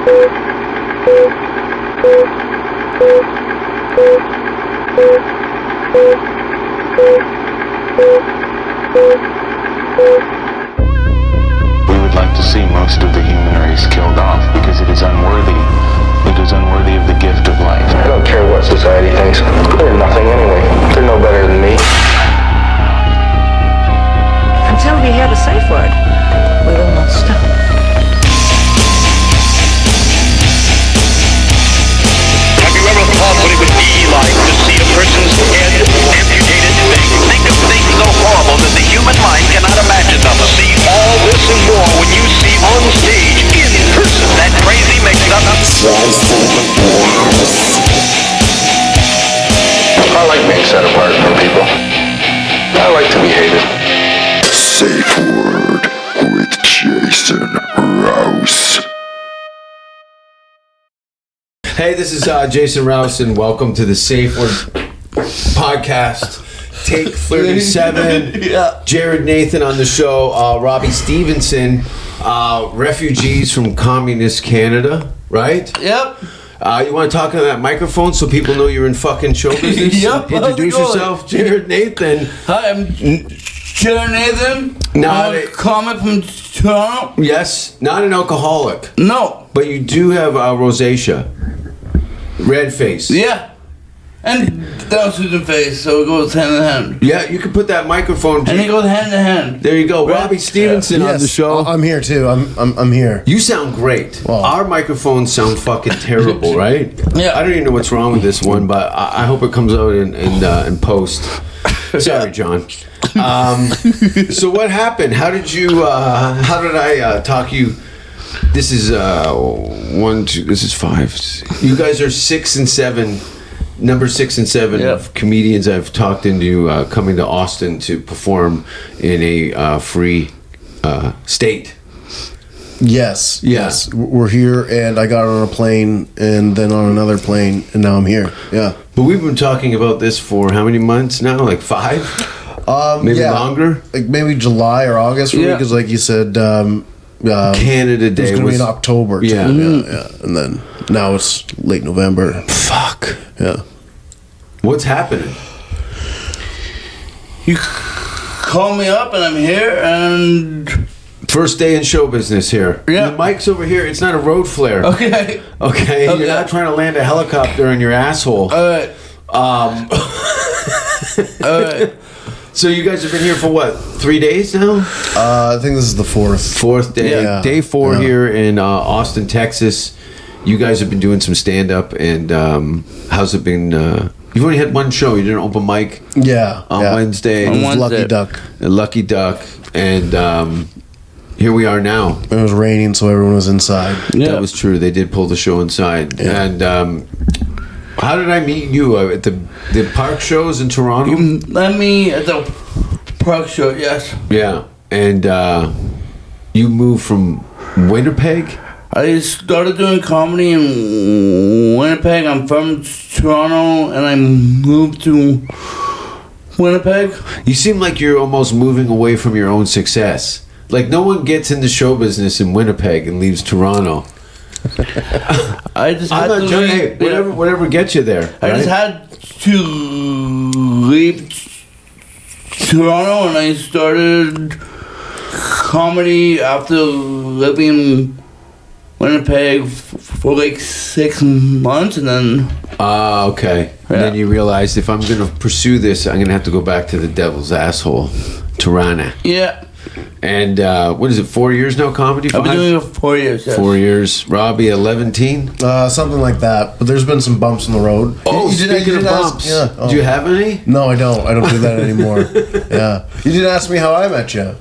We would like to see most of the human race killed off because it is unworthy. It is unworthy of the gift of life. I don't care what society thinks. They're nothing anyway. They're no better than me. Until we hear the safe word, we will not stop. Have you ever thought what it would be like to see a person's head amputated? Think of things so horrible that the human mind cannot imagine them. See all this and more when you see on stage, in person, that crazy mix-up. I like being set apart from people. I like to be hated. Safe Word with Jason Rouse. Hey, this is Jason Rouse, and welcome to the Safe Word podcast. Take 37. Yeah. Jared Nathan on the show. Robbie Stevenson, refugees from communist Canada, right? Yep. You want to talk on that microphone so people know you're in fucking show business? Yep. Introduce yourself, Jared Nathan. Hi, I'm Jared Nathan. Now, I'm a comic from Toronto. yes, not an alcoholic, No. but you do have rosacea, red face. Yeah. And Down syndrome face, so it goes hand in hand. Yeah, you can put that microphone. And it goes hand in hand. There you go, Right? Robbie Stevenson on the show. I'm here too. I'm here. You sound great. Well. Our microphones sound fucking terrible, right? Yeah. I don't even know what's wrong with this one, but I hope it comes out in post. Sorry, John. So what happened? How did I talk you? This is 1, 2. This is 5. You guys are 6 and 7. Number 6 and 7 Yep. of comedians I've talked into coming to Austin to perform in a free state. Yes. Yeah. Yes. We're here, and I got on a plane, and then on another plane, and now I'm here. Yeah. But we've been talking about this for how many months now? Like 5? Maybe yeah. longer? Like maybe July or August for me, Yeah. because like you said, Canada it was Day going to be in October. Too. Yeah. Yeah. And then now it's late November. Fuck. Yeah. What's happening? You call me up and I'm here and... First day in show business here. Yeah. The mic's over here. It's not a road flare. Okay. Okay? You're not trying to land a helicopter in your asshole. Alright. Alright. So you guys have been here for what? 3 days now? I think this is the fourth. Fourth day. Yeah. Day 4 Yeah. here in Austin, Texas. You guys have been doing some stand-up, and how's it been? You've only had one show. You did an open mic Yeah. on Wednesday. On It was Wednesday. Lucky Duck. A Lucky Duck. And here we are now. It was raining, so everyone was inside. Yeah. That was true. They did pull the show inside. Yeah. And how did I meet you at the park shows in Toronto? You met me at the park show, yes. Yeah. And you moved from Winnipeg? I started doing comedy in Winnipeg. I'm from Toronto, and I moved to Winnipeg. You seem like you're almost moving away from your own success. Like no one gets into show business in Winnipeg and leaves Toronto. I just I'm had not to joking. leave. Hey, whatever gets you there. I just right? had to leave Toronto, and I started comedy after living in Winnipeg for like 6 months, and then Okay. And then you realized if I'm going to pursue this, I'm going to have to go back to the devil's asshole, Toronto. yeah, And what is it, 4 years now, comedy? I've been doing it for 4 years. Yes. 4 years. Robbie, 11? Something like that. But there's been some bumps in the road. Oh, You didn't- speaking you of didn't ask- bumps, yeah. Oh. do you have any? No, I don't. I don't do that anymore. Yeah. You didn't ask me how I met you.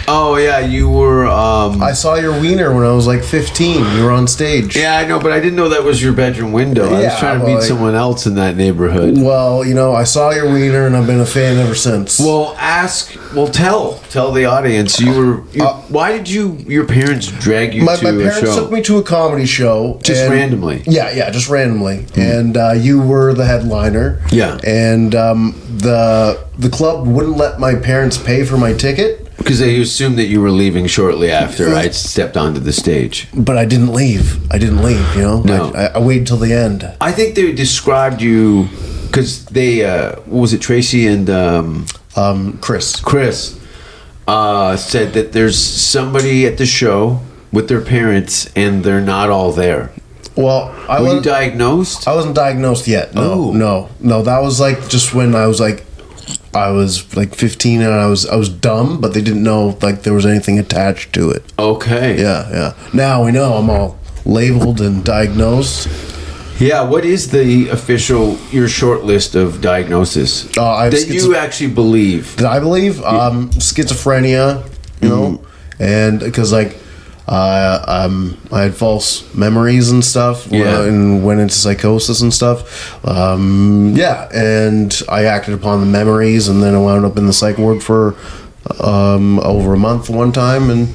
Oh, yeah, you were... I saw your wiener when I was like 15. You were on stage. yeah, I know, but I didn't know that was your bedroom window. I was Yeah, trying to well, meet someone else in that neighborhood. Well, you know, I saw your wiener and I've been a fan ever since. Well, tell the audience. Why did your parents drag you my to a parents show? took me to a comedy show. Just and- randomly? Yeah, just randomly. And you were the headliner. Yeah. And the club wouldn't let my parents pay for my ticket. Because they assumed that you were leaving shortly after I stepped onto the stage. But I didn't leave. You know? No. I waited till the end. I think they described you because they, what was it, Tracy and Chris. Said that there's somebody at the show with their parents and they're not all there. Well, Were you diagnosed? I wasn't diagnosed yet. No, no. That was like just when I was like 15 and I was dumb, but they didn't know like there was anything attached to it. Okay. Yeah. Now we know I'm all labeled and diagnosed. Yeah, what is your short list of diagnosis that you actually believe? That I believe? Schizophrenia, you know, and because like I had false memories and stuff, and went into psychosis and stuff. And I acted upon the memories, and then I wound up in the psych ward for over a month one time, and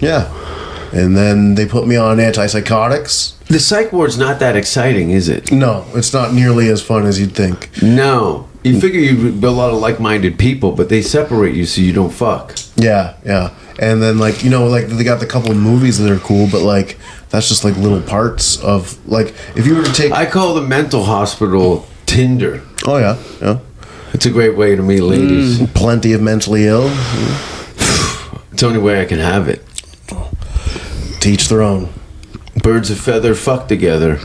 then they put me on antipsychotics. The psych ward's not that exciting, is it? No, it's not nearly as fun as you'd think. No. You figure you'd be a lot of like-minded people, but they separate you so you don't fuck. Yeah. And then, like, you know, like, they got the couple of movies that are cool, but, like, that's just, like, little parts of, like, if you were to take... I call the mental hospital Tinder. Oh, yeah. It's a great way to meet ladies. Plenty of mentally ill. It's the only way I can have it. To each their own. Birds of feather fuck together.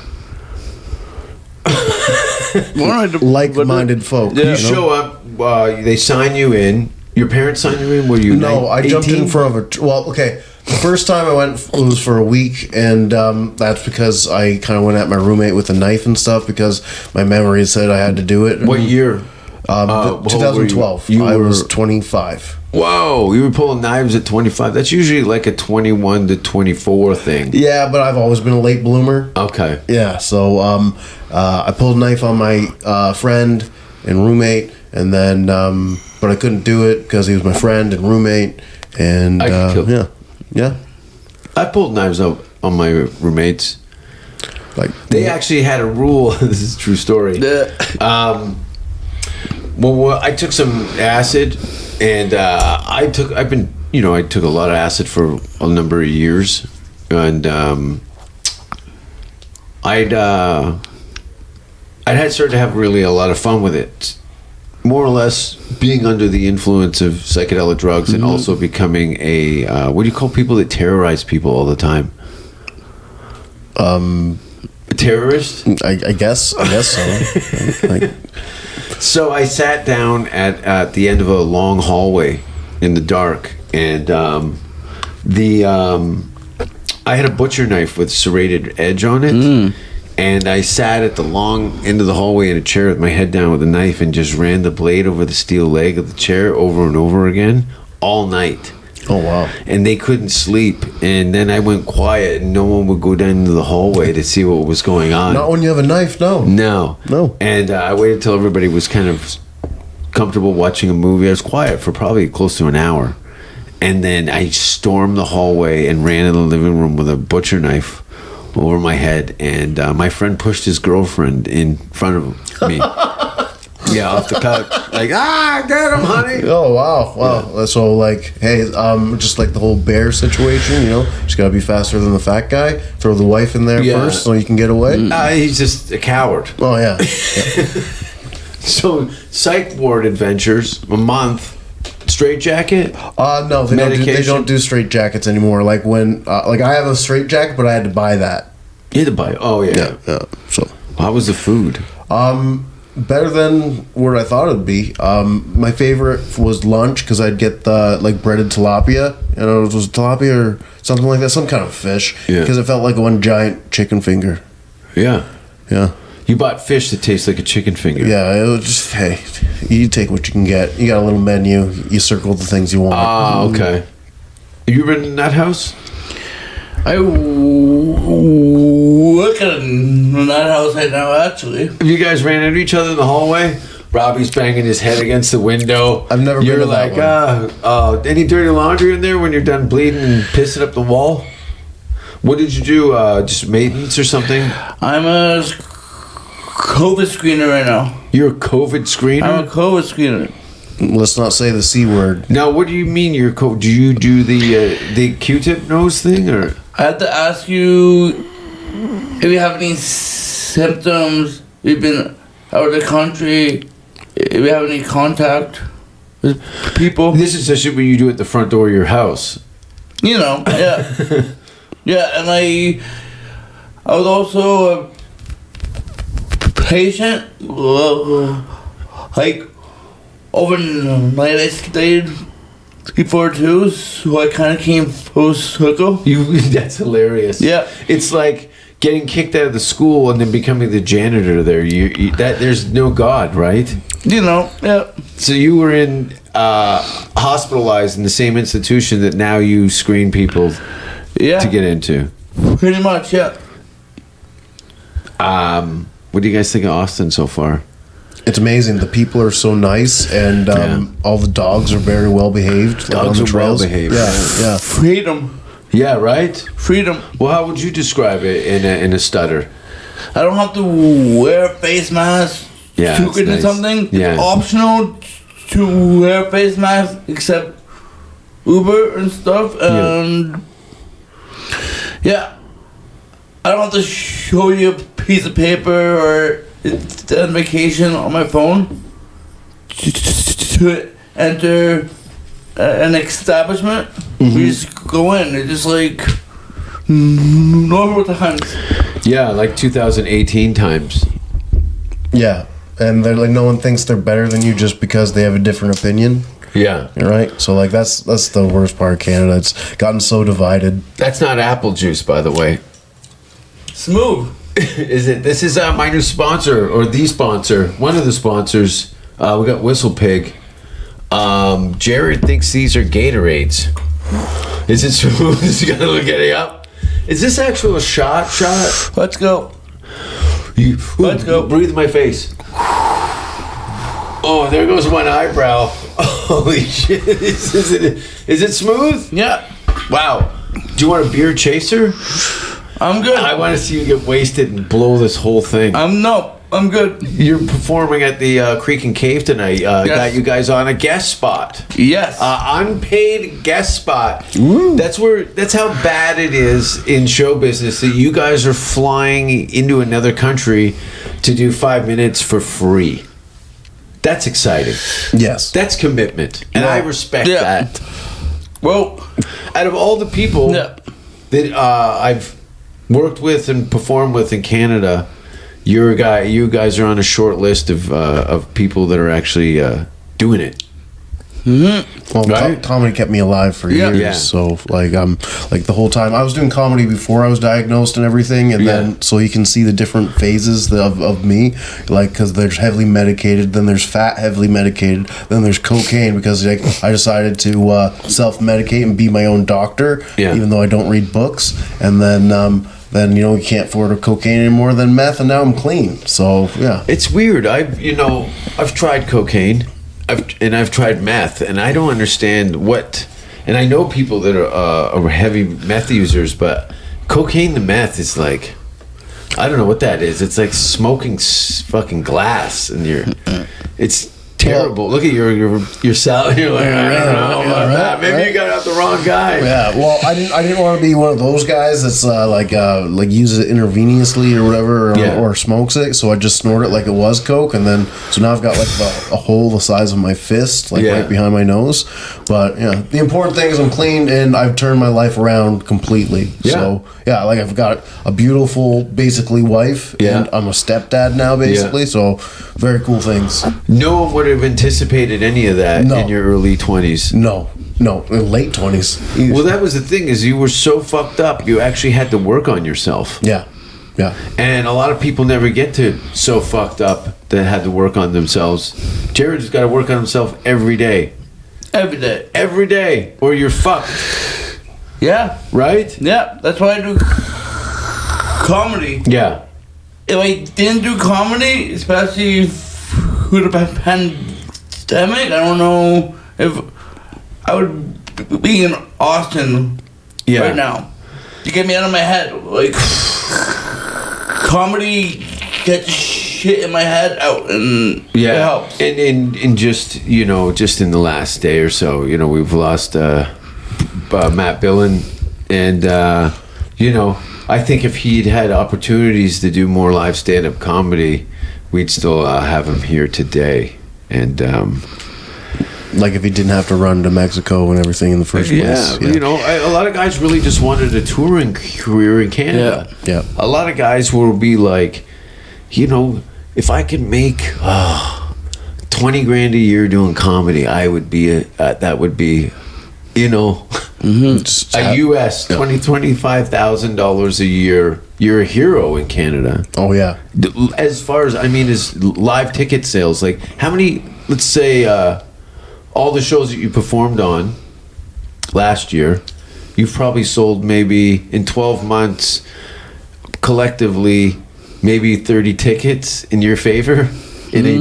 Like-minded folk. You show up, they sign you in. Your parents signed you in? Were you I jumped in front of the first time I went, it was for a week, and that's because I kind of went at my roommate with a knife and stuff because my memory said I had to do it. What year? 2012. I was 25. Whoa, you were pulling knives at 25. That's usually like a 21 to 24 thing. Yeah, but I've always been a late bloomer. Okay. Yeah, so I pulled a knife on my friend and roommate, and then but I couldn't do it because he was my friend and roommate, and yeah. I pulled knives up on my roommates. Like they actually had a rule. This is a true story. Well, I took some acid, and I took a lot of acid for a number of years, and I'd had started to have really a lot of fun with it, more or less being under the influence of psychedelic drugs, and also becoming a what do you call people that terrorize people all the time? A terrorist? I guess so. So I sat down at the end of a long hallway in the dark, and I had a butcher knife with serrated edge on it, and I sat at the long end of the hallway in a chair with my head down with a knife and just ran the blade over the steel leg of the chair over and over again all night. Oh, wow. And they couldn't sleep, and then I went quiet, and no one would go down into the hallway to see what was going on. Not when you have a knife, no. No. And I waited till everybody was kind of comfortable watching a movie. I was quiet for probably close to an hour, and then I stormed the hallway and ran in the living room with a butcher knife over my head, and my friend pushed his girlfriend in front of me. Yeah, off the couch. Like, get him, honey. Oh, wow. Yeah. So, like, hey, just like the whole bear situation, you know, just got to be faster than the fat guy. Throw the wife in there first so you can get away. He's just a coward. Oh, yeah. So, psych ward adventures, a month. Straight jacket? No, they don't do straight jackets anymore. Like when, like I have a straight jacket, but I had to buy that. You had to buy it? Oh, yeah. So, how was the food? Better than what I thought it'd be. My favorite was lunch because I'd get the like breaded tilapia. You know, it was tilapia or something like that, some kind of fish. Yeah. Because it felt like one giant chicken finger. Yeah. Yeah. You bought fish that tastes like a chicken finger. Yeah, it was just, hey, you take what you can get. You got a little menu. You circle the things you want. Okay. Have you been in that house? I work in that house right now, actually. Have you guys ran into each other in the hallway? Robbie's banging his head against the window. I've never been to that one. Any dirty laundry in there when you're done bleeding and pissing up the wall? What did you do? Just maintenance or something? I'm a COVID screener right now. You're a COVID screener? I'm a COVID screener. Let's not say the C word. Now, what do you mean? Do you do the Q-tip nose thing, or? I have to ask you if you have any symptoms. You've been out of the country. If you have any contact with people. This is just what you do at the front door of your house. You know, yeah. Yeah, and I was also a patient. Like, overnight I stayed before too, so I kind of came full circle. That's hilarious. Yeah. It's like getting kicked out of the school and then becoming the janitor there. There's no God, right? You know, yeah. So you were in hospitalized in the same institution that now you screen people Yeah. to get into. Pretty much, yeah. What do you guys think of Austin so far? It's amazing. The people are so nice, and all the dogs are very well behaved. Dogs on the are well trails. behaved. Yeah. Freedom. Yeah, right? Freedom. Well, how would you describe it in a stutter? I don't have to wear a face mask Yeah, to it's get into nice. something. Yeah. It's optional to wear a face mask except Uber and stuff. And yeah, I don't have to show you a piece of paper or identification on my phone to enter an establishment. We just go in. It's just like normal times. Yeah, like 2018 times. Yeah, and they're like, no one thinks they're better than you just because they have a different opinion. Yeah. Right? So like that's the worst part of Canada. It's gotten so divided. That's not apple juice, by the way. Smooth. Is it? This is my new sponsor, or the sponsor, one of the sponsors. We got Whistle Pig. Jared thinks these are Gatorades. Is it smooth? Is he gonna look it up? Is this actual a shot? Let's go. Let's go. Breathe in my face. Oh, there goes one eyebrow. Holy shit! Is it smooth? Yeah. Wow. Do you want a beer chaser? I'm good. I want to see you get wasted and blow this whole thing. I'm good. You're performing at the Creek and Cave tonight. Yes. Got you guys on a guest spot. Yes. Unpaid guest spot. That's how bad it is in show business that you guys are flying into another country to do 5 minutes for free. That's exciting. Yes. That's commitment, and I respect that. Well, out of all the people that I've worked with and performed with in Canada, you guys are on a short list of people that are actually doing it. Well, Right? comedy kept me alive for years. Yeah. So like like the whole time I was doing comedy before I was diagnosed and everything, and then so you can see the different phases of me, like because there's heavily medicated, then there's fat heavily medicated, then there's cocaine because like I decided to self-medicate and be my own doctor, even though I don't read books, and then you know you can't afford a cocaine anymore than meth, and now I'm clean. So yeah, It's weird. I've tried cocaine, I've tried meth, and I don't understand what. And I know people that are heavy meth users, but cocaine to meth is like, I don't know what that is. It's like smoking fucking glass, and it's terrible. Look at your salad. You're like, I don't know about that. Maybe you got out the wrong guy. Yeah, well, I didn't want to be one of those guys that's like uses it intravenously or whatever, or smokes it. So I just snort it like it was coke, and then so now I've got like a hole the size of my fist, like right behind my nose. But yeah, the important thing is I'm clean and I've turned my life around completely. Yeah. So yeah, like I've got a beautiful, basically wife, and I'm a stepdad now, basically. So very cool things. No one would have anticipated any of that in your early 20s. No, in late 20s. Well, that was the thing, is you were so fucked up, you actually had to work on yourself. Yeah. And a lot of people never get to so fucked up that had to work on themselves. Jared's got to work on himself every day. Every day, or you're fucked. Yeah. Right? Yeah. That's why I do comedy. Yeah. If I didn't do comedy, especially through the pandemic, I don't know if I would be in Austin right now. To get me out of my head. Like, comedy gets shit in my head out, and it helps. And just just in the last day or so, we've lost Matt Billen, and I think if he'd had opportunities to do more live stand-up comedy, we'd still have him here today. And like if he didn't have to run to Mexico and everything in the first place. A lot of guys really just wanted a touring career in Canada. Yeah. A lot of guys will be like, if I could make 20 grand a year doing comedy, I would be that would be, a US $25,000 a year. You're a hero in Canada. Oh yeah. As far as is live ticket sales, like how many? Let's say all the shows that you performed on last year, you've probably sold maybe in 12 months collectively maybe 30 tickets in your favor. In a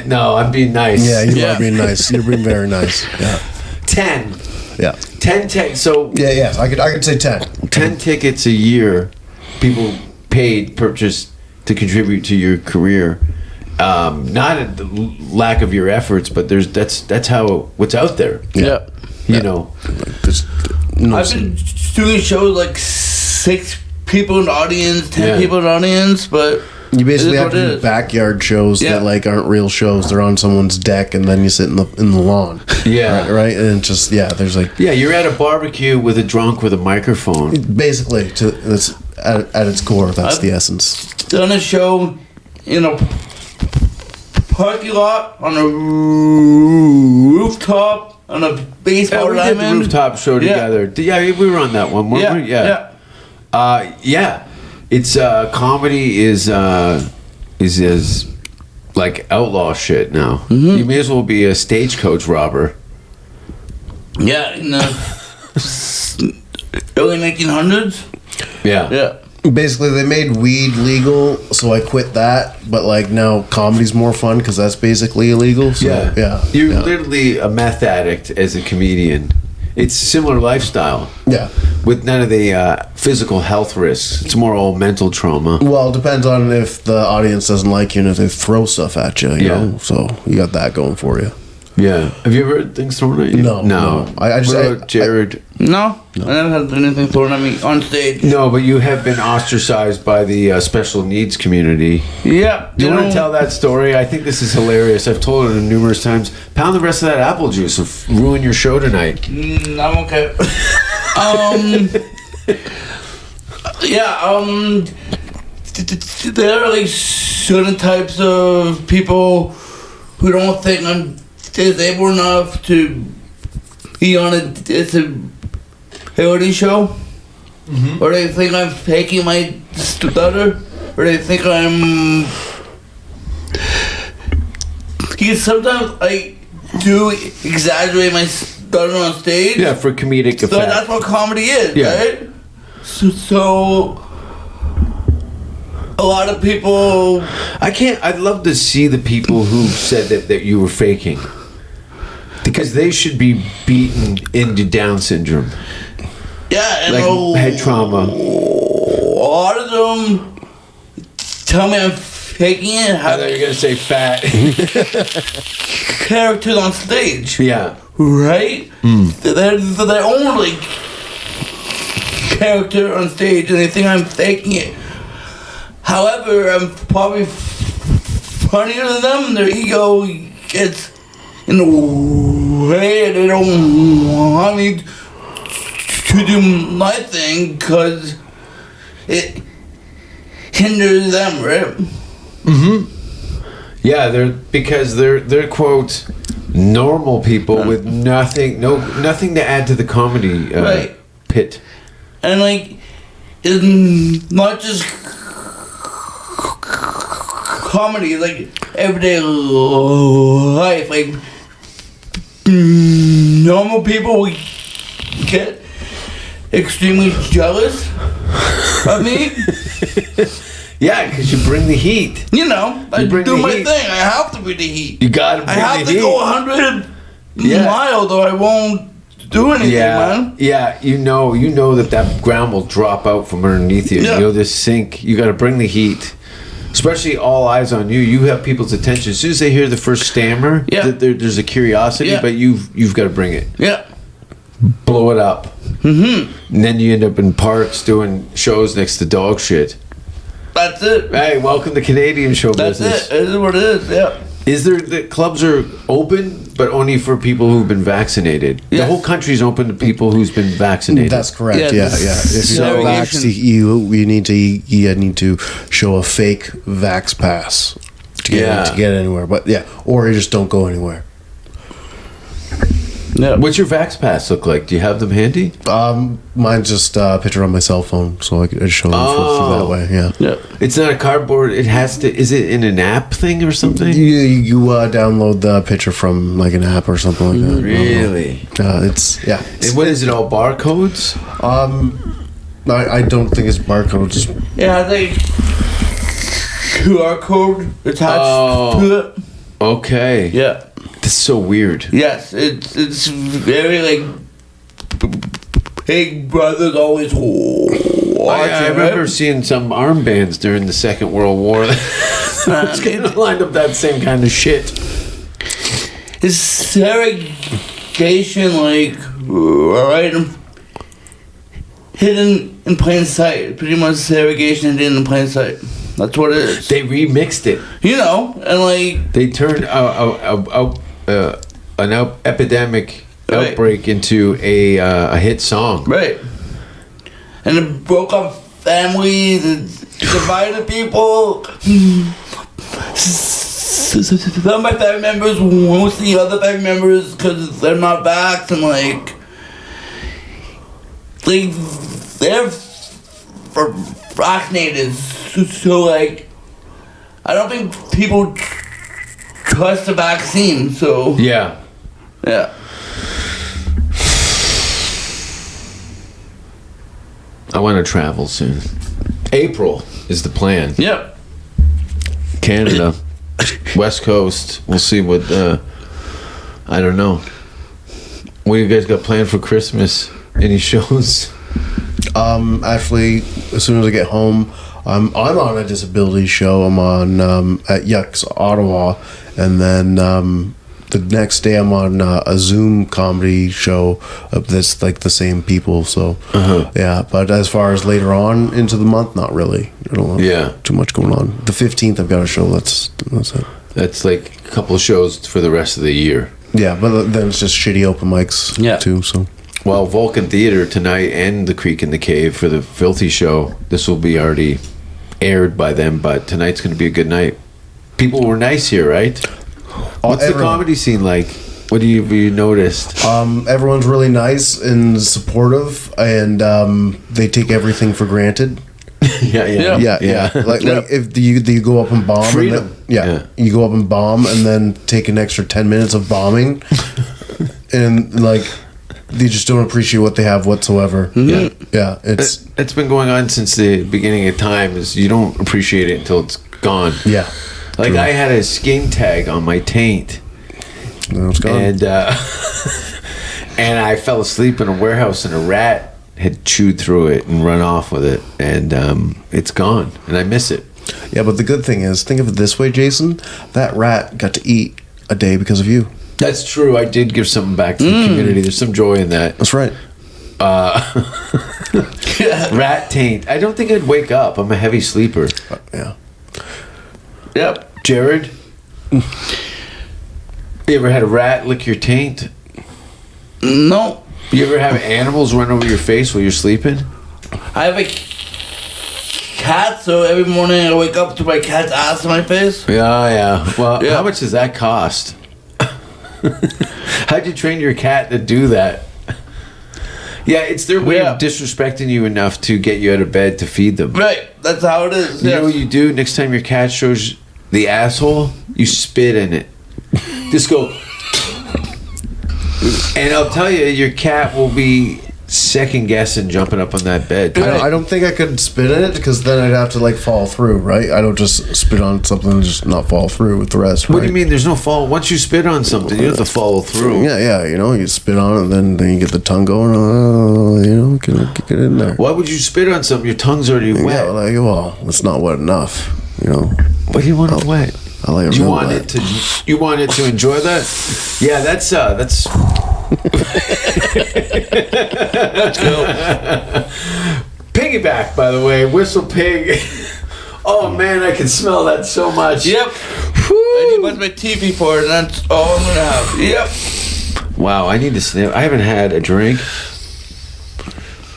no, I'm being nice. Yeah, you are being nice. You're being very nice. Yeah. 10. Yeah. 10 so yeah. I could say 10. 10 tickets a year. People purchased to contribute to your career. Not a lack of your efforts, but that's how what's out there. Yeah. I've been doing shows like 6 people in the audience, 10 people in the audience, but you basically have to do backyard shows that like aren't real shows. They're on someone's deck, and then you sit in the lawn. Yeah, right. And just there's like you're at a barbecue with a drunk with a microphone. Basically, that's at its core. That's the essence. Done a show in a parking lot, on a rooftop, on a baseball we did the rooftop show together. Yeah, we were on that one. Weren't we? Yeah. It's comedy is like outlaw shit now. You may as well be a stagecoach robber. Yeah, in the early 1900s. Yeah. Basically, they made weed legal, so I quit that. But like now, comedy's more fun because that's basically illegal. So, You're literally a meth addict as a comedian. It's a similar lifestyle. Yeah. With none of the physical health risks. It's more all mental trauma. Well, it depends on if the audience doesn't like you and if they throw stuff at you, you know? So you got that going for you. Yeah. Have you ever had things thrown at you? No. I just... Jared? No. I never had anything thrown at me on stage. No, but you have been ostracized by the special needs community. Yeah. Do you want to tell that story? I think this is hilarious. I've told it numerous times. Pound the rest of that apple juice will ruin your show tonight. I'm okay. There are like certain types of people who don't think I'm disabled enough to be on a disability show, or they think I'm faking my stutter, or they think I'm. Because sometimes I do exaggerate my stutter on stage. Yeah, for comedic effect. So that's what comedy is, right? So a lot of people. I'd love to see the people who said that you were faking. Because they should be beaten into Down syndrome. Yeah, and like head trauma. A lot of them tell me I'm faking it. I thought you were going to say fat. Characters on stage. Yeah. Right? They're their own like character on stage, and they think I'm faking it. However, I'm probably funnier than them. Their ego gets in the way, and they don't want me to do my thing because it hinders them, right? Yeah, they're quote normal people with nothing to add to the comedy pit. And like, it's not just comedy, like everyday life. Like normal people will get extremely jealous of me. Yeah, because you bring the heat. You know, I do my thing. I have to bring the heat. You gotta bring the heat. I have to go 100 miles or I won't do anything, man. Yeah, you know that ground will drop out from underneath you. Yeah. This sink. You gotta bring the heat. especially all eyes on you. You have people's attention as soon as they hear the first stammer. Yeah. There's a curiosity, Yeah. but you've got to bring it. Yeah. Blow it up. Mm-hmm. And then you end up in parks doing shows next to dog shit. That's it. Hey, welcome to Canadian show That's business. it. It is what it is. Yeah. Is there the clubs are open, but only for people who've been vaccinated? The Yes. whole country's open to people who's been vaccinated. That's correct. Yeah, Yeah, the yeah. If you're not segregation. vaxxed, you need to show a fake vax pass to get anywhere. But yeah, or you just don't go anywhere. Yeah. What's your Vax Pass look like? Do you have them handy? Mine's just a picture on my cell phone, so I could show them for that way. Yeah. Yeah. It's not a cardboard. It has to. Is it in an app thing or something? You download the picture from like an app or something like that. Really? It's yeah. And what is it? All barcodes? I don't think it's barcodes. Yeah, I think QR code attached to it. Okay. Yeah. That's so weird. Yes, it's very like Big Brother's always watching. I remember seeing some armbands during the Second World War. It's kind of lined up that same kind of shit. It's segregation, like right hidden in plain sight. Pretty much segregation hidden in plain sight. That's what it is. They remixed it. You know, and like They turned an epidemic Right. outbreak into a hit song. right, and it broke up families, it divided people. Some of my family members won't see other family members because they're not vaxxed, and like they're vaccinated, so like I don't think people trust the vaccine. So Yeah. yeah. I want to travel soon. April is the plan. Yep. Canada, West Coast. We'll see what. I don't know. What do you guys got planned for Christmas? Any shows? Actually, as soon as I get home, I'm on a disability show. I'm on at Yucks Ottawa, and then the next day I'm on a Zoom comedy show that's like the same people. So yeah, but as far as later on into the month, not really. I don't have too much going on. The 15th I've got a show. That's it. That's like a couple of shows for the rest of the year. Yeah, but then it's just shitty open mics too. So. Well, Vulcan Theater tonight and The Creek in the Cave for the Filthy Show. This will be already aired by them, but tonight's going to be a good night. People were nice here, right? What's the comedy scene like? What have you noticed? Everyone's really nice and supportive, and they take everything for granted. Yeah. Like if you go up and bomb, Freedom. You go up and bomb, and then take an extra 10 minutes of bombing, and like they just don't appreciate what they have whatsoever. Yeah. It's been going on since the beginning of time. Is you don't appreciate it until it's gone. Yeah. Like I had a skin tag on my taint, No, it's gone. and and I fell asleep in a warehouse, and a rat had chewed through it and run off with it, and it's gone, and I miss it. Yeah, but the good thing is, think of it this way, Jason. That rat got to eat a day because of you. That's true. I did give something back to the community. There's some joy in that. That's right. Rat taint. I don't think I'd wake up. I'm a heavy sleeper. Yeah. Yep. Jared, you ever had a rat lick your taint? No. You ever have animals run over your face while you're sleeping? I have a cat, so every morning I wake up to my cat's ass in my face. Yeah. Well, Yeah. how much does that cost? How'd you train your cat to do that? Yeah, it's their way of disrespecting you enough to get you out of bed to feed them. Right, that's how it is. You know what you do next time your cat shows the asshole? You spit in it. Just go. And I'll tell you, your cat will be second guessing jumping up on that bed. I don't think I could spit in it because then I'd have to like fall through, right? I don't just spit on something and just not fall through with the rest. What do you mean there's no fall? Once you spit on something, you have to follow through. Yeah, you spit on it and then you get the tongue going, get in there. Why would you spit on something? Your tongue's already wet. Yeah, well, it's not wet enough. you know. What do you want to wet? I like You wanted to enjoy that? Yeah, that's Let's go. piggyback, by the way. Whistle pig. Oh man, I can smell that so much. Yep. I need my TV for it, and that's all I'm gonna have. Yep. Wow, I need to sniff. I haven't had a drink.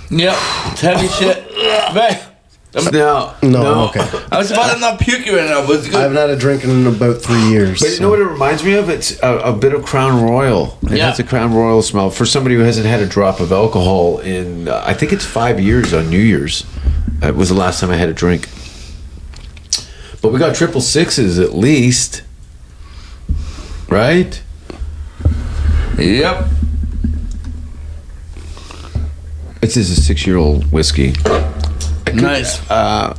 Yep. It's heavy shit. Man, No, I'm okay. I was about to not puke right now, but it's good. I haven't had a drink in about 3 years. But you know what it reminds me of? It's a bit of Crown Royal. It has a Crown Royal smell. For somebody who hasn't had a drop of alcohol in, I think it's 5 years on New Year's. It was the last time I had a drink. But we got 666s at least. Right? Yep. This is a 6-year-old whiskey. Nice. I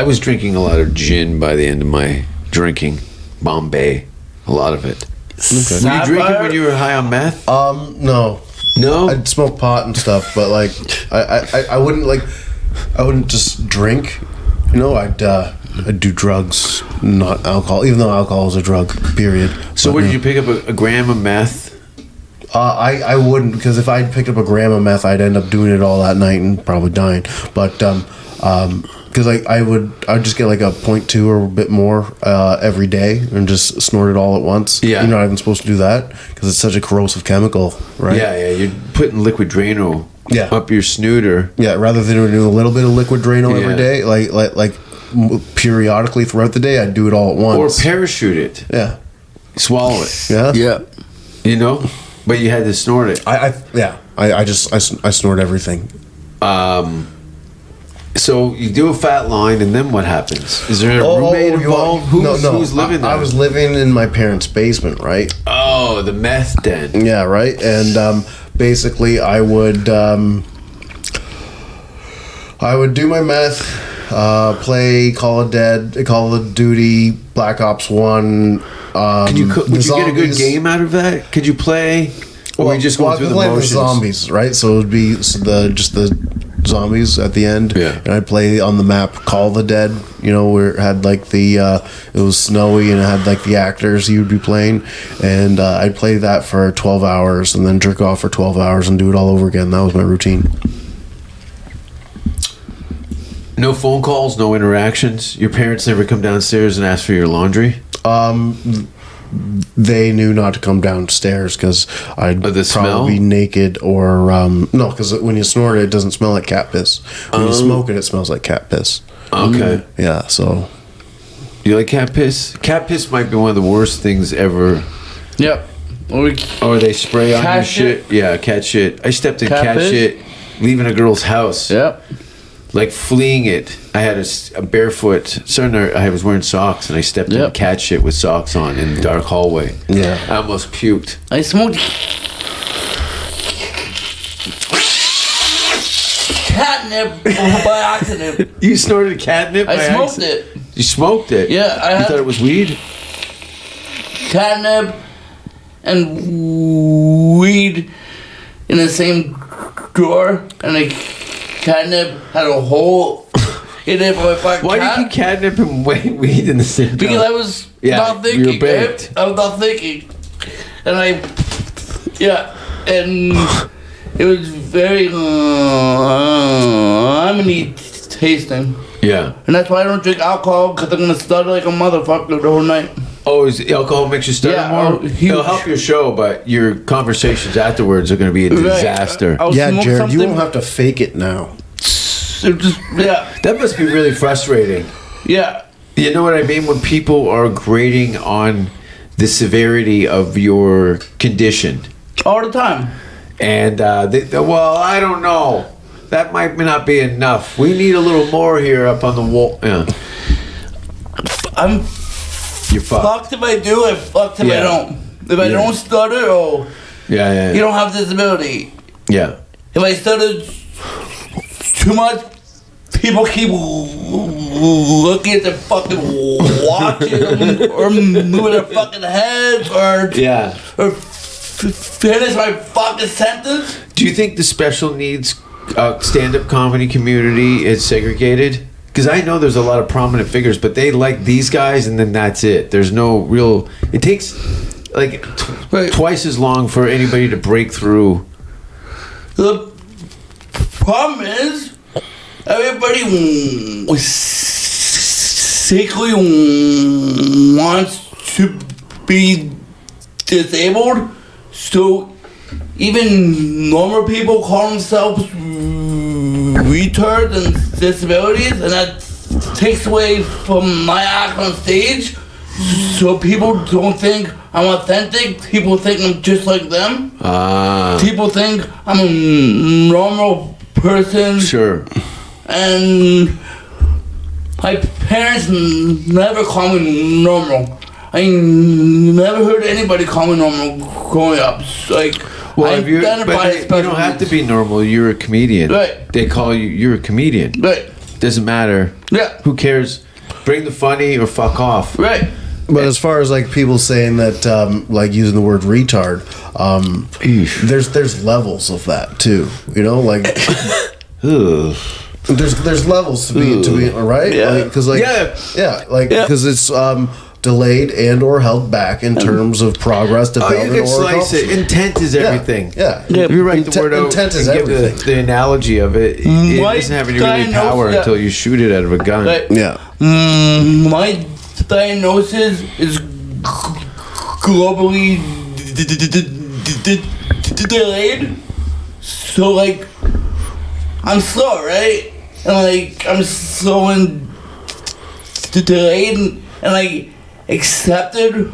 was drinking a lot of gin by the end of my drinking. Bombay. A lot of it. Okay. Were you drinking when you were high on meth? No. No? I'd smoke pot and stuff, but like, I wouldn't just drink. You know, I'd do drugs, not alcohol, even though alcohol is a drug, period. So But, what, did you pick up a gram of meth? I wouldn't, because if I'd picked up a gram of meth, I'd end up doing it all that night and probably dying. But because I'd just get like a 0.2 or a bit more every day and just snort it all at once. Yeah. You're not even supposed to do that because it's such a corrosive chemical, right? Yeah, you're putting liquid Drano up your snooter. Yeah, rather than doing a little bit of liquid Drano every day, like periodically throughout the day, I'd do it all at Or once. parachute it. Yeah. Swallow it. Yeah. Yeah. You know? But you had to snort it. I snort everything. So you do a fat line, and then what happens? Is there a roommate involved? Who's living there? I was living in my parents' basement, right? Oh, the meth den. Yeah, right. And basically, I would do my meth, play Call of Duty, Black Ops 1. Would you get a good game out of that? Could you play? Or were you just going through the motions? Zombies, right? So it would be just the zombies at the end. Yeah. And I'd play on the map Call the Dead, you know, where it had like it was snowy and it had like the actors you would be playing. And I'd play that for 12 hours and then jerk off for 12 hours and do it all over again. That was my routine. No phone calls, no interactions. Your parents never come downstairs and ask for your laundry? They knew not to come downstairs because I'd the smell? probably be naked or no, because when you snort it, it doesn't smell like cat piss. When you smoke it, it smells like cat piss. Okay. Yeah, so You like cat piss? Cat piss might be one of the worst things ever. Yep. Or they spray on Cat your shit. Yeah, cat shit. I stepped in cat piss? shit leaving a girl's house. Yep. Like fleeing it. I had a barefoot. I was wearing socks and I stepped in cat shit with socks on in the dark hallway. Yeah. I almost puked. I smoked catnip by accident. You snorted catnip? I by smoked accident? it. You smoked it? Yeah, You thought it was weed? Catnip and weed in the same drawer, and the catnip had a hole in it. Why do you keep catnip and weed in the same Because drawer? I was Yeah, not you were thinking. baked. Right? I was not thinking, and and it was very lemony tasting. Yeah. And that's why I don't drink alcohol, because I'm gonna stutter like a motherfucker the whole night. Oh, is alcohol makes you stutter more? It'll help your show, but your conversations afterwards are going to be a disaster. I'll Yeah, smoke Jared, you something- won't have to fake it now. That must be really frustrating. Yeah. You know what I mean? When people are grading on the severity of your condition. All the time. And, well, I don't know. That might not be enough. We need a little more here up on the wall. Yeah. You're fucked. Fucked if I do it, fucked if I don't. If I don't stutter, Yeah. you don't have disability. Yeah. If I stutter too much, people keep looking at their fucking watches or moving their fucking heads or finish my fucking sentence. Do you think the special needs stand-up comedy community is segregated? because I know there's a lot of prominent figures, but they like these guys, and then that's it. There's no real. It takes like twice as long for anybody to break through. The problem is, everybody sickly wants to be disabled, so even normal people call themselves retards and disabilities, and that takes away from my act on stage. So people don't think I'm authentic. People think I'm just like them. People think I'm a normal person. Sure. And my parents never call me normal. I never heard anybody call me normal growing up. Like, Well, I if you identify as you special don't have to needs. be normal. You're a comedian. Right. They call you're a comedian. Right. Doesn't matter. Yeah. Who cares? Bring the funny or fuck off. Right. But as far as like people saying that, like using the word retard, there's levels of that too. You know, like there's levels to be right. Yeah. Because Yeah. because it's delayed and or held back in terms of progress, Oh, development, you can or slice it. accomplishment. Intent is everything. Yeah. If you write the word out intent is and give everything. the analogy of it, it My doesn't have any really diagnosis- power until you shoot it out of a gun. Right. Yeah. My diagnosis is globally delayed. So like, I'm slow, right? And like, I'm slow and delayed, and I accepted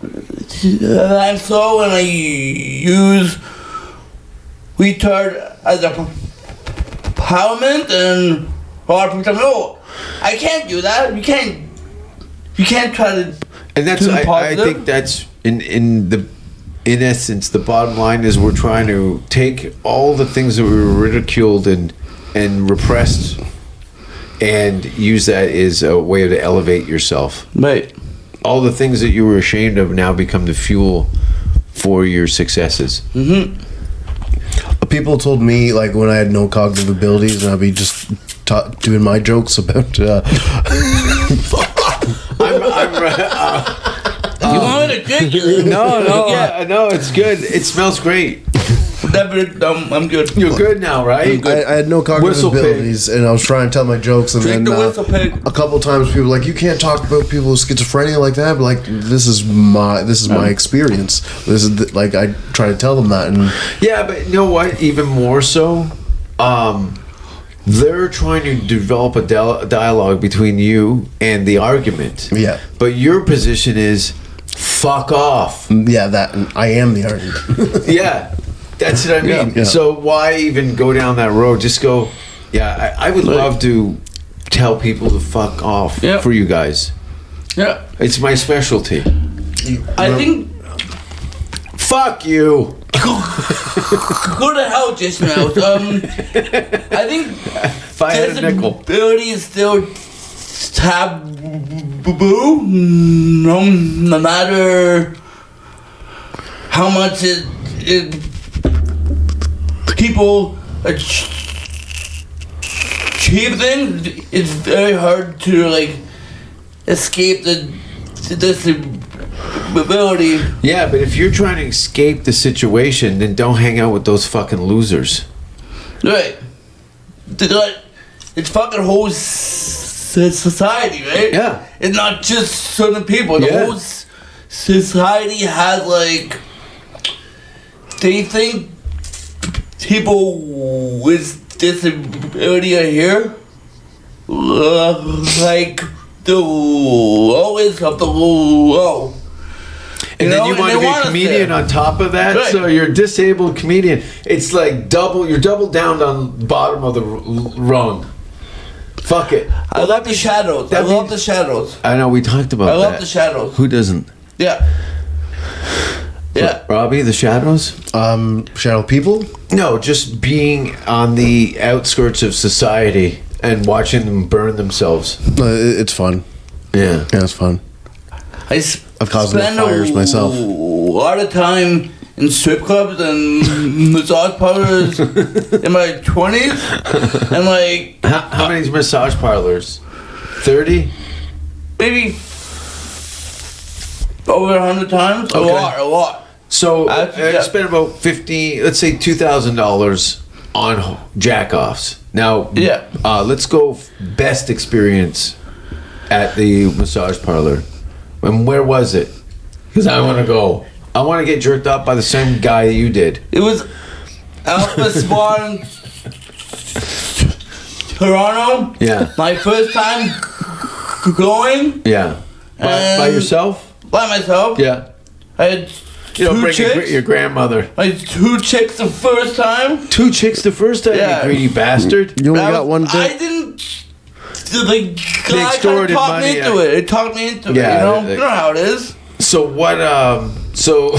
that I'm slow, and I use retard as a empowerment, and a lot of people tell me, "Oh, I can't do that. You can't try to." And that's do the I positive." think that's in essence the bottom line is we're trying to take all the things that we were ridiculed and repressed and use that as a way to elevate yourself. Right. All the things that you were ashamed of now become the fuel for your successes. People told me like when I had no cognitive abilities and I'd be just doing my jokes about. You want me to drink it? No, it's good. It smells great. I'm good. You're good now, right? I had no cognitive Whistle pig. abilities, and I was trying to tell my jokes, and Drink then the whistle pig. a couple times people were like, "You can't talk about people with schizophrenia like that." But like, this is my experience. This is like I try to tell them that, and Yeah, but you know what? Even more so, they're trying to develop a dialogue between you and the argument. Yeah. But your position is, fuck off. yeah, that and I am the argument. Yeah, that's what I mean. Yeah. So why even go down that road? Just go. Yeah, I would love to tell people to fuck off Yeah. for you guys. Yeah. It's my specialty. I think Fuck you. go to hell just now. I think If I had a nickel. disability is still taboo, no matter how much it people achieve things. It's very hard to like escape the disability. Yeah, but if you're trying to escape the situation, then don't hang out with those fucking losers. Right. It's fucking whole society, right? Yeah. It's not just certain people. The Yeah. whole society has like. They think people with disability are here, like the lowest of the low. And then you want to be a us comedian there. on top of that, Right. so you're a disabled comedian. It's like you're double down on the bottom of the rung. Fuck it. I love the shadows. I that love means- the shadows. I know we talked about I love that. the shadows. Who doesn't? Yeah. Yeah. Robbie, the shadows? Shadow people. No, just being on the outskirts of society and watching them burn themselves. It's fun. Yeah. Yeah, it's fun. I I've caused enough spend fires myself. a lot of time in strip clubs and massage parlors in my 20s, and like How many massage parlors? 30? maybe over 100 times. Okay. A lot. So I spent about let's say $2,000 on jack-offs. Now, Yeah. let's go best experience at the massage parlor. And where was it? Because I want to go. I want to get jerked up by the same guy you did. It was Alpha Spa in Toronto. Yeah. My first time going Yeah. By yourself? by myself. Yeah. I had You don't two bring chicks. your grandmother. I had 2 chicks the first time. 2 chicks the first time, Yeah. you greedy bastard. You only I got one I dick. didn't. The guy kind of extorted talked money, me into yeah. it. It talked me into Yeah, it. they- You know how it is. So what, so...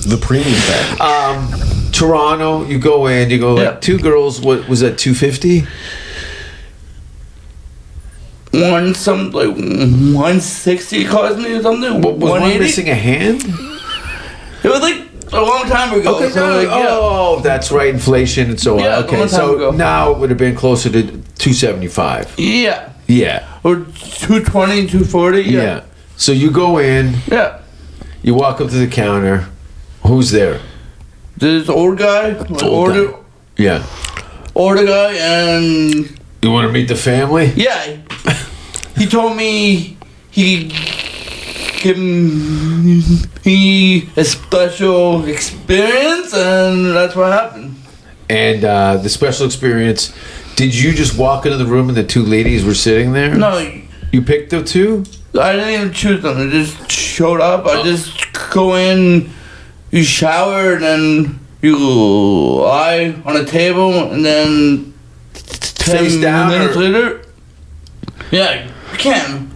The premium pack. Toronto, you go in, you go like Yeah. 2 girls, what was that, 250? Like 160 cost me or something. Was one 180. missing a hand? It was like a long time ago. Okay, so no, like, oh, that's right, inflation and so on. Yeah, a Okay, long time so ago. now it would have been closer to 275. yeah. Yeah, Or 220, 240. yeah. So you go in, Yeah. you walk up to the counter. Who's there? This old guy, Old Yeah. older guy, and You want to meet the family? yeah, he told me he give me a special experience, and that's what happened. And the special experience, did you just walk into the room and the 2 ladies were sitting there? No, You picked the 2? I didn't even choose them. They just showed up. I just go in, you shower, and then you lie on a table, and then 10 Face down minutes or- later, yeah, you can.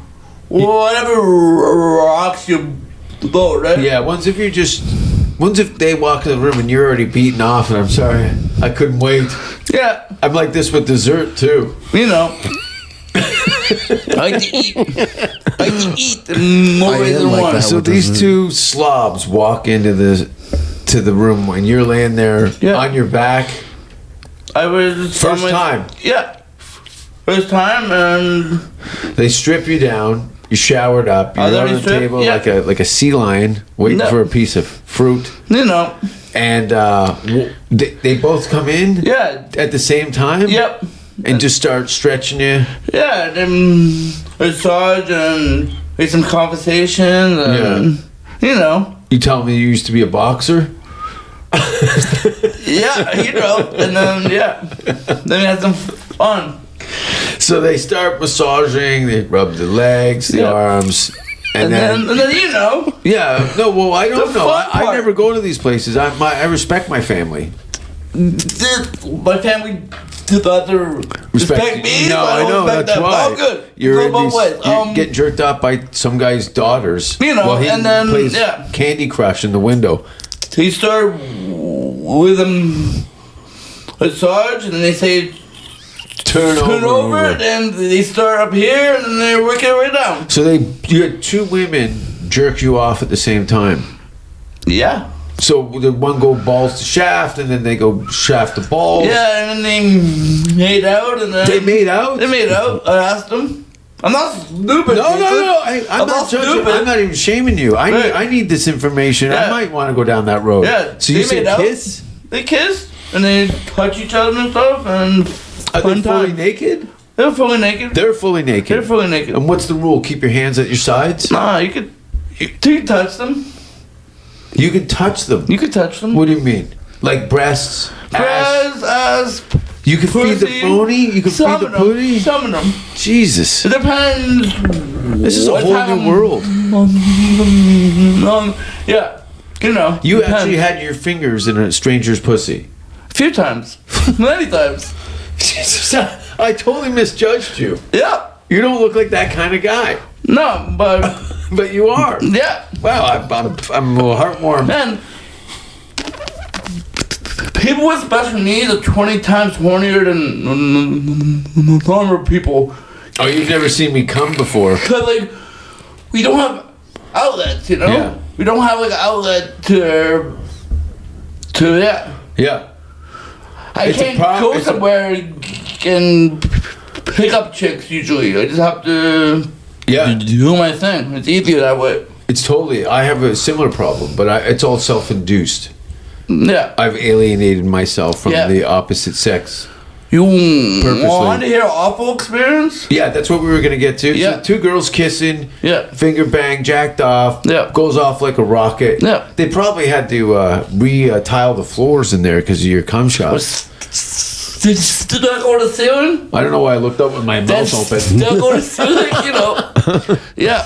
Whatever rocks your boat, right? Yeah, once if they walk in the room and you're already beaten off and I'm sorry, I couldn't wait. Yeah, I'm like this with dessert too. you know. I like to eat. I like to eat in more I ways am than like one. that. So with these dessert. 2 slobs walk into the room and you're laying there Yeah. on your back. I was First time. Yeah, first time, and They strip you down. You showered up. I was You're on already the stripped, table yeah. like a sea lion waiting No. for a piece of fruit. you know, And they both come in yeah, at the same time. yep. And just start stretching you. Yeah, then massage and make some conversation and you know. You tell me you used to be a boxer. Yeah, you know. And then then we had some fun. So they start massaging. They rub the legs, the Yeah. arms, And then you know. yeah. No, well, I don't The know. fun I part. never go to these places. I respect my family. My family did other respect me. No, but I know. respect That's them. why. Oh, good. You're, Go in both these, ways. you're getting jerked up by some guy's daughters. You know, while he and then, plays yeah. Candy Crush in the window. He started with them massage, and then they say Turn over, and they start up here, and then they work it right down. So you had 2 women jerk you off at the same time. Yeah. So the one go balls to shaft, and then they go shaft to balls. Yeah, and then they made out, and then They made out. They made out. I asked them. I'm not stupid. No. Jason. I'm not judging. stupid. I'm not even shaming you. Right. I need this information. I Yeah. might want to go down that road. Yeah, So you they said made out. kiss? They kissed, and they touch each other and stuff, and Are they fun fully time. naked? They're fully naked. They're fully naked. They're fully naked. And what's the rule? Keep your hands at your sides. Nah, you could touch them. You can touch them. You could touch them. What do you mean? Like breasts, ass? Ass, You can feed the pussy. phony. You can some feed the of them. pooty. Some of them. Jesus, It depends. this is a what whole time new world. Yeah, you know. You depends. actually had your fingers in a stranger's pussy. a few times, many times. Jesus, I totally misjudged you. Yeah. You don't look like that kind of guy, No, but but you are. yeah. Wow, I'm a little heartwarmed. Man, people with special needs are 20 times hornier than normal people. Oh, you've never seen me come before. Cause like we don't have outlets, you know. Yeah. we don't have like an outlet to that. Yeah. I It's a can't prob- go it's a- somewhere and pick up chicks usually. I just have to Yeah. do my thing. It's easier that way. It's totally. I have a similar problem, but it's all self-induced. Yeah. I've alienated myself from Yeah. the opposite sex. You Purposely. want to hear an awful experience? Yeah, that's what we were gonna get to. Yeah. So 2 girls kissing. Yeah. Finger bang, jacked off. Yeah. Goes off like a rocket. Yeah. They probably had to re-tile the floors in there because of your cum shots. Did I go to the ceiling? I don't know why I looked up with my Then mouth open. still go to the ceiling, you know. Yeah.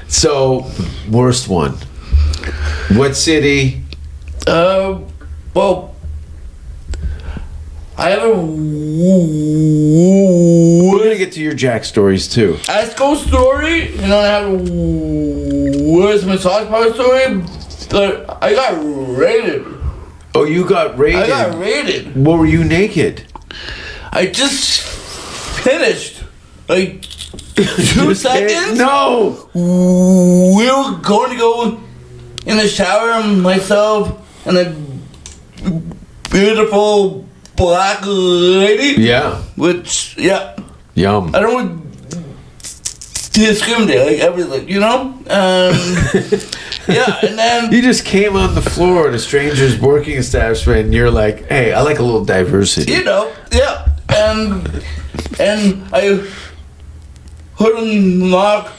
So, worst one. What city? Well, I have a We're gonna get to your Jack stories too. escort story, and then I have a worst massage parlor story, but I got raided. Oh, you got raided. I got raided. What were you naked? I just finished. Like 2 seconds. No. We were going to go in the shower, myself and a beautiful black lady. Yeah. Which, yeah, Yum. I don't want to discriminate, like everything, you know? Yeah, and then, You just came on the floor at a stranger's working establishment and you're like, hey, I like a little diversity. you know, yeah. And I heard him knock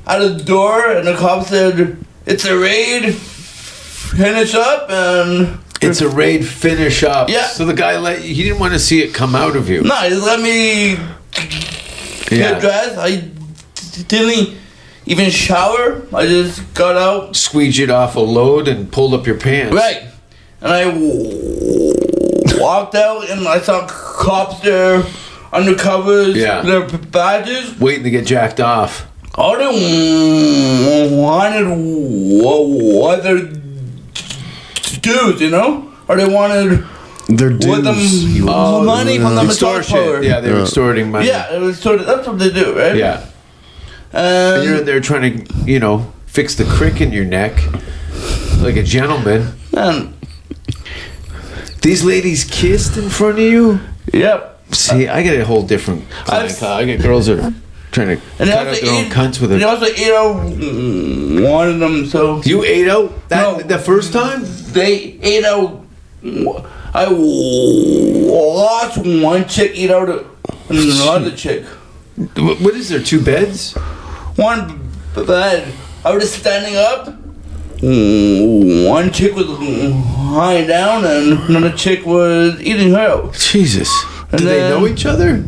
at the door, and the cop said, "It's a raid. Finish up." And It's a raid finish up. Yeah. So the guy he didn't want to see it come out of you. no, he just let me Yeah. get dressed. I didn't even shower. I just got out. Squeeged it off a load and pulled up your pants. Right. And I walked out, and I saw cops there, undercovers, Yeah. their badges. Waiting to get jacked off. All they wanted other dudes, you know? Or they wanted They're with them dudes. money from the massage Extortion. parlor. Yeah, they were extorting money. Yeah, it was sort of, that's what they do, right? Yeah. And you're in there trying to, fix the crick in your neck like a gentleman. And, These ladies kissed in front of you? yep. See, I get a whole different clientele. I get girls that are trying to And they cut out also their own cunts with They it. also ate out one of them, so You ate out No. the first time? they ate out. I watched one chick eat out another chick. What is there, 2 beds? One bed. I was just standing up. One chick was lying down, and another chick was eating her out. Jesus. And Do they then- know each other?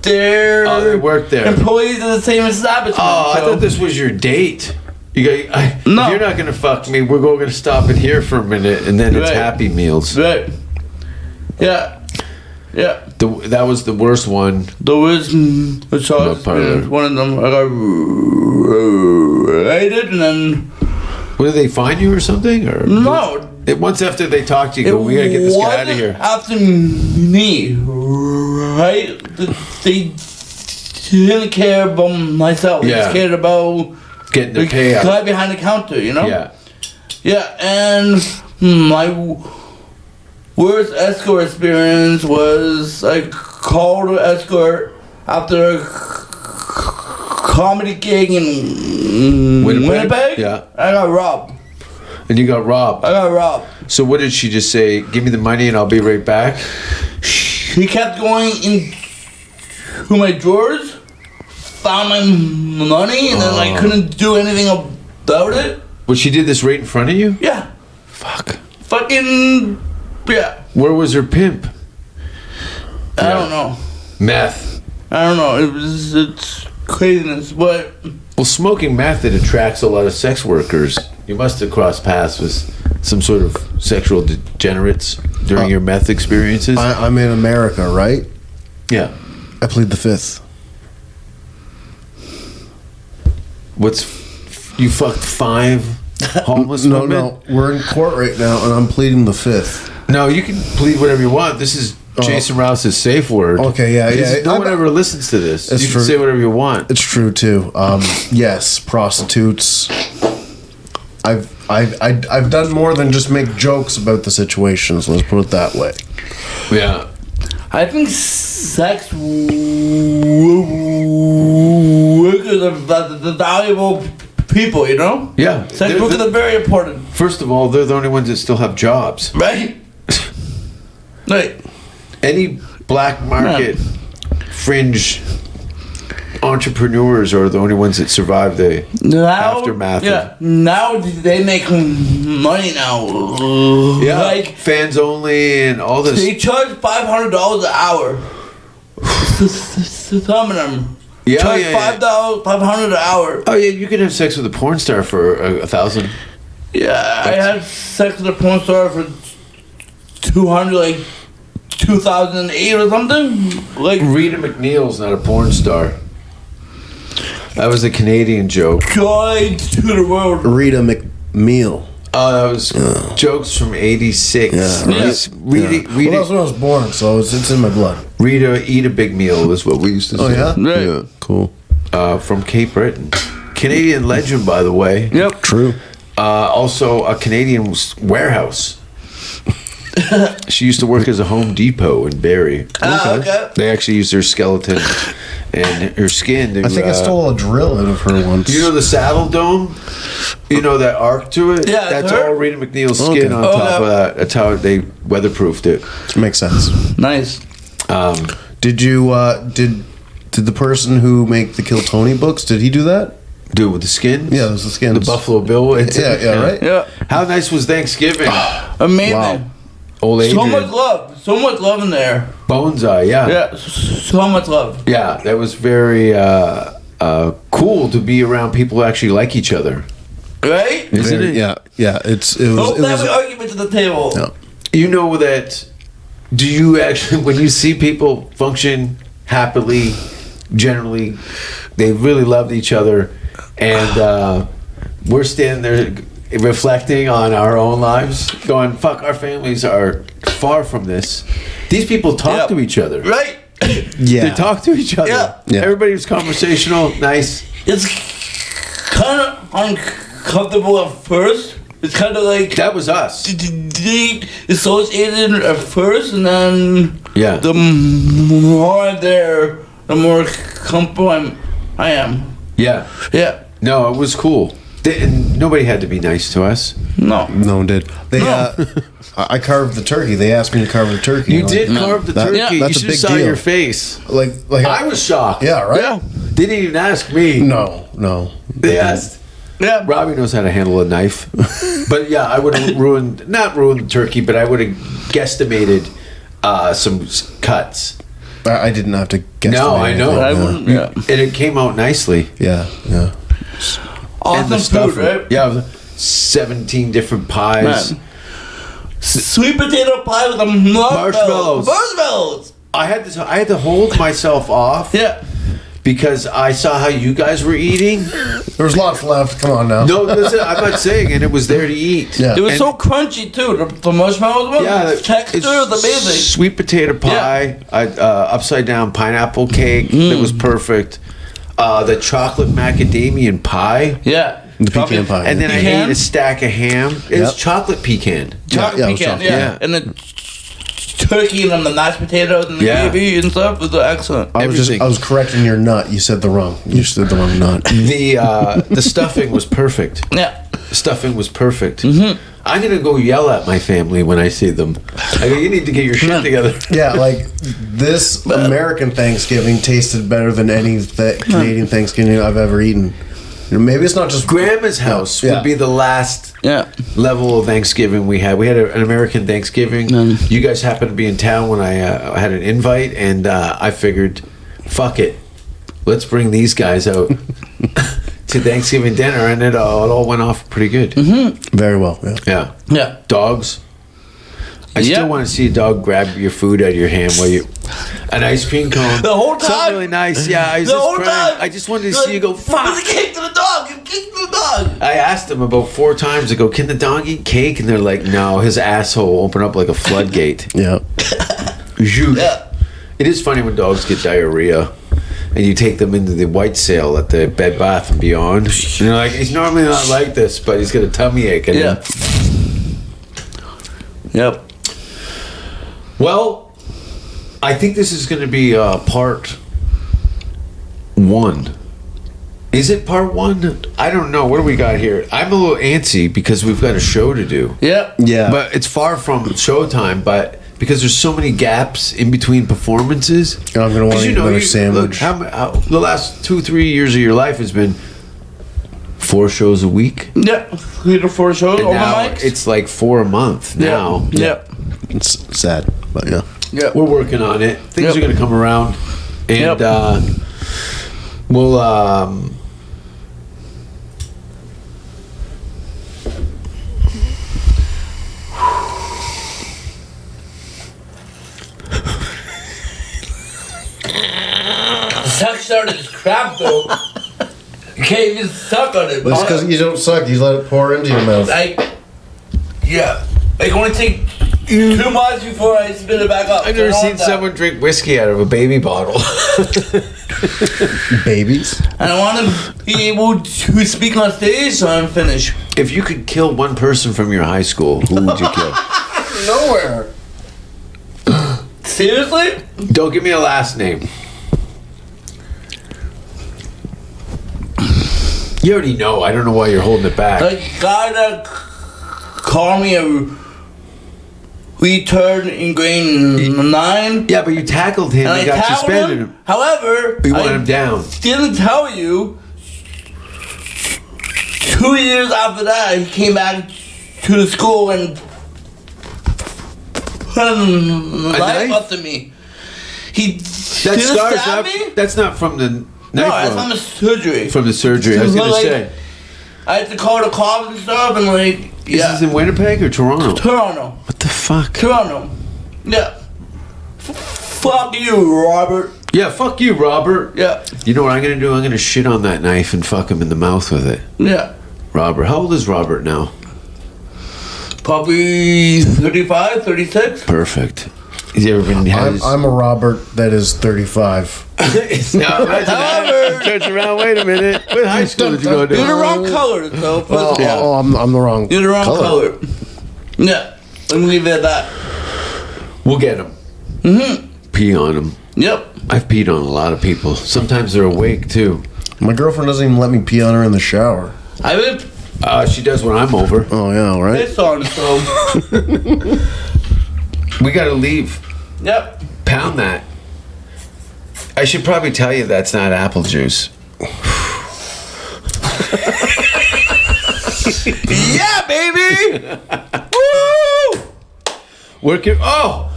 They're Oh, they work there. employees of the same establishment. Oh, I so- thought this was your date. You go, No. If you're not gonna fuck me, we're going to stop in here for a minute, and then it's Right. Happy Meals. Right. Yeah. Yeah. That was the worst one. There was a charge. parlor. One of them I got raided, and then What, did they find you or something? Or no. Once after they talked to you, go, we gotta get this guy out of wasn't here. After me, right? They didn't care about myself. They Yeah. just cared about Getting the the payout. guy behind the counter, you know? Yeah. Yeah, and my worst escort experience was I called an escort after a comedy gig in Winnipeg. Yeah. I got robbed. And you got robbed. I got robbed. So what did she just say? Give me the money and I'll be right back? He kept going into my drawers, found my money, and then I couldn't do anything about it. Well, she did this right in front of you? Yeah. Fuck. Fucking, yeah. Where was her pimp? I don't know. Meth. I don't know. It's craziness, but Well, smoking meth, it attracts a lot of sex workers. You must have crossed paths with some sort of sexual degenerates during your meth experiences. I'm in America, right? Yeah. I plead the 5th. You fucked 5 homeless women? No. We're in court right now, and I'm pleading the 5th. No, you can plead whatever you want. This is Jason Rouse's safe word. Okay, yeah. No one ever listens to this. It's You true. can say whatever you want. It's true too. Yes, prostitutes. I've done more than just make jokes about the situations. Let's put it that way. Yeah. I think sex workers are the valuable people, you know? Yeah. Sex workers are very important, First of all, they're the only ones that still have jobs. right? Right. Any black market fringe entrepreneurs are the only ones that survive the aftermath. Yeah. Now they make money now. Yeah, Like, fans only and all this. they charge $500 an hour. Some of them. Yeah, charge yeah, $500 an hour. Oh yeah, you can have sex with a porn star for $1,000. Yeah, I had sex with a porn star for 200, like 2008 or something. Like, Rita McNeil's not a porn star. That was a Canadian joke. joy to the world. Rita McNeil. Oh, that was jokes from '86. Yeah. Rita, Well, that's when I was born, so it's in my blood. Rita, eat a big meal is what we used to say. Oh yeah. Right. Yeah. Cool. From Cape Breton. Canadian legend, by the way. Yep. True. Also, a Canadian warehouse. She used to work as a Home Depot in Barrie. Okay. They actually used her skeleton and her skin to, I think I stole a drill out of her once. you know the saddle dome? You know that arc to it? Yeah, That's her? all Rita McNeil's skin Okay. on Oh, top yeah. of that. That's how they weatherproofed it. Makes sense. Nice. Did you did the person who make the Kill Tony books, did he do that? Dude, with the skins? Yeah, those are the skins. The Buffalo Bill. Yeah, right? Yeah. How nice was Thanksgiving? Amazing. Wow. Old So Adrian. much love. So much love in there. Boneseye, yeah. Yeah. So much love. Yeah, that was very cool to be around people who actually like each other. Right? Isn't it? Yeah, yeah. It Don't have was an argument to the table. Yeah. You know that, do you actually, when you see people function happily, generally, they really loved each other, and we're standing there reflecting on our own lives, going, fuck, our families are far from this. These people talk Yep. to each other. Right? Yeah. They talk to each other. Yeah. Yeah. Everybody was conversational, nice. It's kind of uncomfortable at first. It's kind of like That was us. associated at first, and then Yeah. the more I'm there, the more comfortable I am. Yeah. Yeah. No, it was cool. And nobody had to be nice to us. No. No one did. They I carved the turkey. They asked me to carve the turkey. You I'm did like, carve the that- turkey. yeah, You that's a should have big saw deal. your face. like I was shocked. Yeah, right? Yeah. They didn't even ask me. No. They asked. Yeah. Robbie knows how to handle a knife. But yeah, I would have not ruined the turkey, but I would have guesstimated some cuts. I didn't have to guess. No, I know. I Yeah. wouldn't. Yeah. And it came out nicely. Yeah. And Awesome the stuff, food, right? yeah, 17 different pies. Man. Sweet potato pie with a Marshmallows. Marshmallows. I had to hold myself off Yeah. because I saw how you guys were eating. There's lots left. Come on now. No, listen, I'm not saying it. It was there to eat. Yeah. It was And- so crunchy too. The marshmallows one. Yeah, the texture is amazing. Sweet potato pie, upside down pineapple cake that was perfect. The chocolate macadamian pie, Yeah. The pecan pie. and then I Pecan? ate a stack of ham. It was Yep. chocolate pecan. Chocolate yeah, it was pecan, chocolate. yeah. And the turkey and then the mashed potatoes and the Yeah. gravy and stuff was excellent. I everything. was correcting your nut. You said the wrong nut. The stuffing was perfect. Yeah. Stuffing was perfect. I'm gonna go yell at my family when I see them. I go, you need to get your shit together. Yeah, like this American Thanksgiving tasted better than any Canadian Thanksgiving I've ever eaten. You know, maybe it's not just Grandma's house Yeah. would be the last Yeah. level of Thanksgiving we had. We had an American Thanksgiving. You guys happened to be in town when I had an invite, and I figured, fuck it, let's bring these guys out to Thanksgiving dinner, and it all went off pretty good. very well. Yeah. Yeah. Yeah. Dogs. I Yeah. still want to see a dog grab your food out of your hand while you an ice cream cone. The whole Something time? really nice. Yeah, I was The just whole crying. time. I just wanted to You're see you go. Give Fuck. the cake to the dog. Give cake to the dog. I asked him about 4 times. I go, can the dog eat cake? And they're like, no. His asshole will open up like a floodgate. Yeah. Yeah. It is funny when dogs get diarrhea and you take them into the white sale at the Bed Bath and Beyond. And you're like, he's normally not like this, but he's got a tummy ache. And Yeah. Yep. Well, I think this is going to be part 1. Is it part 1? I don't know. What do we got here? I'm a little antsy because we've got a show to do. Yep. Yeah. But it's far from showtime, but because there's so many gaps in between performances. And I'm going to 'Cause want to eat another sandwich. Look, how the last 2-3 years of your life has been 4 shows a week. Yep. 3 to 4 shows And over now mics. it's like 4 a month now. Yep. It's sad, but yeah. Yep. We're working on it. Things Yep. are going to come around. And Yep. we'll... Suck started is crap though. You can't even suck on it. That's because you don't suck. You let it pour into your mouth. Like, yeah. Like, only take 2 months before I spit it back up. I've never I don't seen want that. someone drink whiskey out of a baby bottle. Babies. And I want to be able to speak on stage so I'm finished. If you could kill one person from your high school, who would you kill? Nowhere. Seriously? Don't give me a last name. You already know. I don't know why you're holding it back. The guy that called me a retard in grade 9. Yeah, but you tackled him and And I got tackled suspended. him. However, You want I him down. didn't tell you. 2 years after that, he came back to the school and put a knife knife? up to me. He That didn't scar's stab not. me. That's not from the No, knife that's wound. from the surgery. From the surgery. I was gonna Like, say. I had to call the cops and stuff, and like, Is yeah, this in Winnipeg or Toronto? Toronto, What the fuck? Toronto, yeah. Fuck you, Robert. Yeah, fuck you, Robert. Yeah, You know what I'm gonna do? I'm gonna shit on that knife and fuck him in the mouth with it. yeah. Robert. How old is Robert now? Probably 35, 36. Perfect. Has he ever been had his... I'm a Robert that is 35. However, turns around. Wait a minute. What high school did you go You're the to? wrong color, though. Oh, Yeah. I'm the wrong. You're the wrong color. Yeah, let me leave it at that. We'll get him. Pee on him. Yep. I've peed on a lot of people. Sometimes they're awake too. My girlfriend doesn't even let me pee on her in the shower. I've been She does when I'm over. Oh yeah, right. pissed on, so. We gotta leave. Yep. Pound that. I should probably tell you that's not apple juice. Yeah, baby! Woo! Work it. Oh!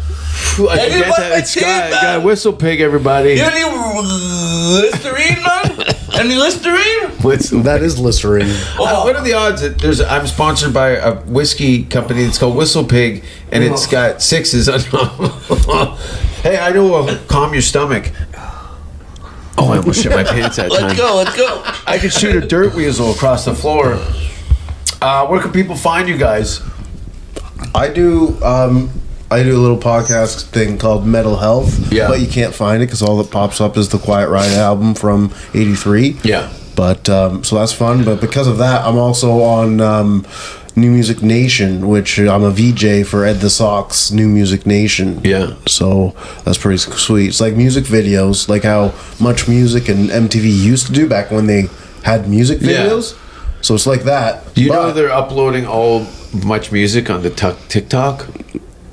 I Hey, forget what that. my It's teeth, got man? a whistle pig, everybody. You any Listerine, man? Any Listerine? That is Listerine. What are the odds that I'm sponsored by a whiskey company that's called Whistle Pig and it's got 6s on Hey, I know will calm your stomach. Oh, I almost shit my pants that time. Let's go. I could shoot a dirt weasel across the floor. Where can people find you guys? I do a little podcast thing called Mental Health. Yeah. But you can't find it because all that pops up is the Quiet Riot album from '83. Yeah. But so that's fun. But because of that, I'm also on New Music Nation, which I'm a VJ for Ed the Sock's New Music Nation. Yeah. So that's pretty sweet. It's like music videos, like how Much Music and MTV used to do back when they had music Yeah. videos. So it's like that. Do you know But, they're uploading all Much Music on the TikTok?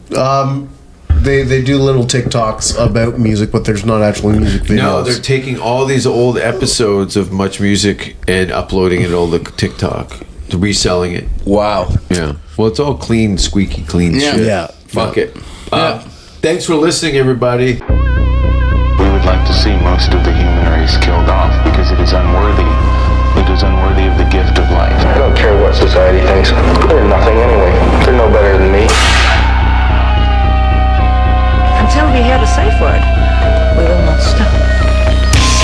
They do little TikToks about music, but there's not actually music videos. No, they're taking all these old episodes of Much Music and uploading it all to TikTok. To reselling it. Wow. Yeah. Well, it's all clean, squeaky clean Yeah. shit. Yeah. Fuck it. Thanks for listening, everybody. We would like to see most of the human race killed off because it is unworthy. It is unworthy of the gift of life. I don't care what society thinks. They're nothing anyway. They're no better than me. Until we hear the safe word, we will not stop.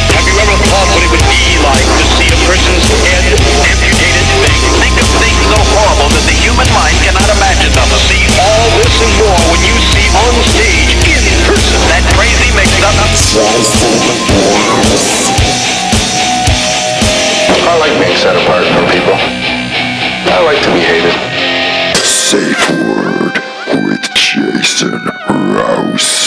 Have you ever thought what it would be like to see a person's head amputated? Think of things so horrible that the human mind cannot imagine set apart from people. I like to be hated. Safe Word with Jason Rouse.